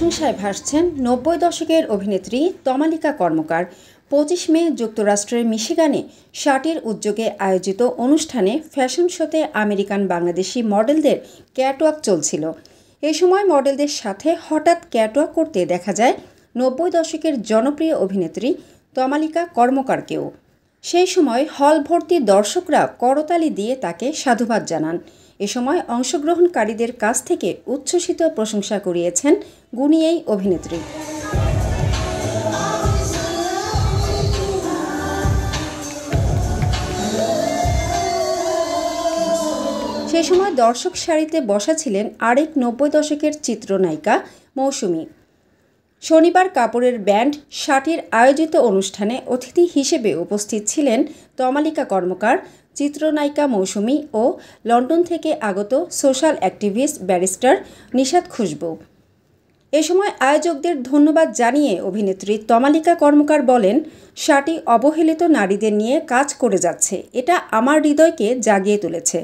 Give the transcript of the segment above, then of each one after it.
প্রশংসায় ভাসছেন ৯০ দশকের অভিনেত্রী তমালিকা কর্মকার। ২৫ মে যুক্তরাষ্ট্রের মিশিগানে শাটির উদ্যোগে আয়োজিত অনুষ্ঠানে ফ্যাশন শোতে আমেরিকান বাংলাদেশি মডেলদের ক্যাটওয়াক চলছিল। এ সময় মডেলদের সাথে হঠাৎ ক্যাটওয়াক করতে দেখা যায় ৯০ দশকের জনপ্রিয় অভিনেত্রী তমালিকা কর্মকারকেও। সেই সময় হল ভর্তি দর্শকরা করতালি দিয়ে তাকে সাধুবাদ জানান। এ সময় অংশগ্রহণকারীদের কাছ থেকে উচ্ছ্বসিত প্রশংসা কুড়িয়েছেন গুণী এই অভিনেত্রী। সেই সময় দর্শক সারিতে বসা ছিলেন আরেক ৯০ দশকের চিত্রনায়িকা মৌসুমী। শনিবার কাপড়ের ব্যান্ড শাটির আয়োজিত অনুষ্ঠানে অতিথি হিসেবে উপস্থিত ছিলেন তমালিকা কর্মকার, চিত্রনায়িকা মৌসুমী ও লন্ডন থেকে আগত সোশ্যাল অ্যাক্টিভিস্ট ব্যারিস্টার নিশাত খুশবু। এ সময় আয়োজকদের ধন্যবাদ জানিয়ে অভিনেত্রী তমালিকা কর্মকার বলেন, শাটি অবহেলিত নারীদের নিয়ে কাজ করে যাচ্ছে, এটা আমার হৃদয়কে জাগিয়ে তুলেছে।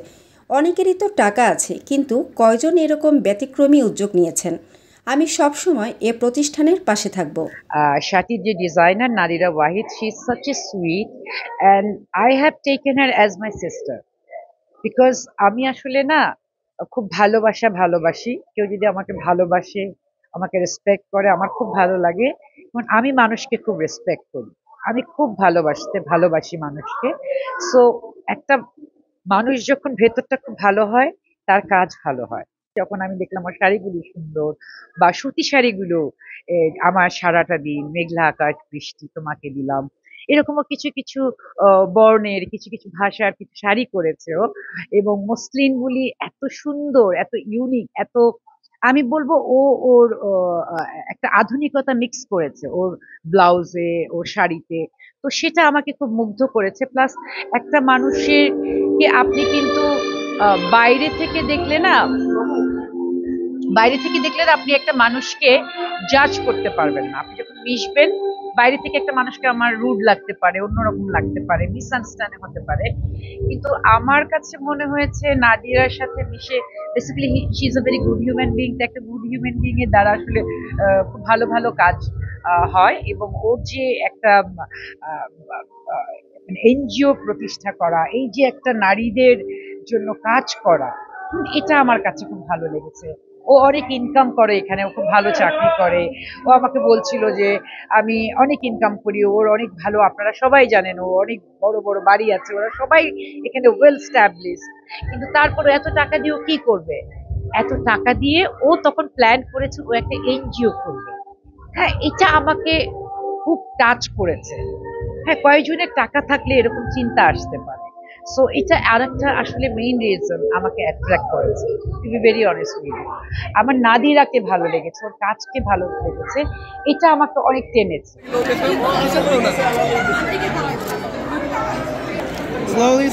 অনেকেরই তো টাকা আছে, কিন্তু কয়জন এরকম ব্যতিক্রমী উদ্যোগ নিয়েছেন। আমি সবসময় এ প্রতিষ্ঠানের পাশে থাকব। শাটির যে designer Nadira Wahid, she is such a sweet and I have taken her as my sister, because আমি আসলে না খুব ভালোবাসি। কেউ যদি আমাকে ভালোবাসে, আমাকে রেসপেক্ট করে, আমার খুব ভালো লাগে। কারণ আমি মানুষকে খুব রেসপেক্ট করি, আমি খুব ভালোবাসি মানুষকে। সো একটা মানুষ যখন ভেতরটা খুব ভালো হয়, তার কাজ ভালো হয়। যখন আমি দেখলাম আমার শাড়িগুলো সুন্দর, বা সুতি শাড়িগুলো, আমার সারাটা দিন মেঘলা আকাশ বৃষ্টি তোমাকে দিলাম, এরকমও কিছু কিছু বর্ণের কিছু কিছু ভাষার কিছু শাড়ি করেছে, এবং মসলিনগুলি এত সুন্দর, এত ইউনিক, এত আমি বলবো ওর একটা আধুনিকতা মিক্স করেছে ওর ব্লাউজে, ওর শাড়িতে। তো সেটা আমাকে খুব মুগ্ধ করেছে। প্লাস একটা মানুষের কে আপনি কিন্তু বাইরে থেকে দেখলে না আপনি একটা মানুষকে জাজ করতে পারবেন না। আপনি যখন মিশবেন, বাইরে থেকে একটা মানুষকে আমার রুড লাগতে পারে, অন্যরকম লাগতে পারে, মিসআন্ডারস্ট্যান্ডিং হতে পারে। কিন্তু আমার কাছে মনে হয়েছে নাদিরার সাথে মিশে, basically she is a very good human being. একটা গুড হিউম্যান বিং এর দ্বারা আসলে খুব ভালো ভালো কাজ হয়। এবং ওর যে একটা এনজিও প্রতিষ্ঠা করা, এই যে একটা নারীদের জন্য কাজ করা, এটা আমার কাছে খুব ভালো লেগেছে। ও অনেক ইনকাম করে এখানে, ও খুব ভালো চাকরি করে। ও আমাকে বলছিল যে আমি অনেক ইনকাম করি, ওর অনেক ভালো, আপনারা সবাই জানেন ও অনেক বড় বড় বাড়ি আছে, ওরা সবাই এখানে ওয়েল স্ট্যাবলিশড। কিন্তু তারপরে এত টাকা দিয়ে ও কি করবে? এত টাকা দিয়ে ও তখন প্ল্যান করেছে ও একটা এনজিও করবে। হ্যাঁ, এটা আমাকে খুব টাচ করেছে। হ্যাঁ, কয়েকজনের টাকা থাকলে এরকম চিন্তা আসতে পারে। সো এটা আরেকটা আসলে মেইন রিজন আমাকে অ্যাট্রাক্ট করেছে, to be very honest with you. আমার নাদিরাকে ভালো লেগেছে, ওর কাজকে ভালো লেগেছে, এটা আমাকে অনেক টেনেছে। Slowly.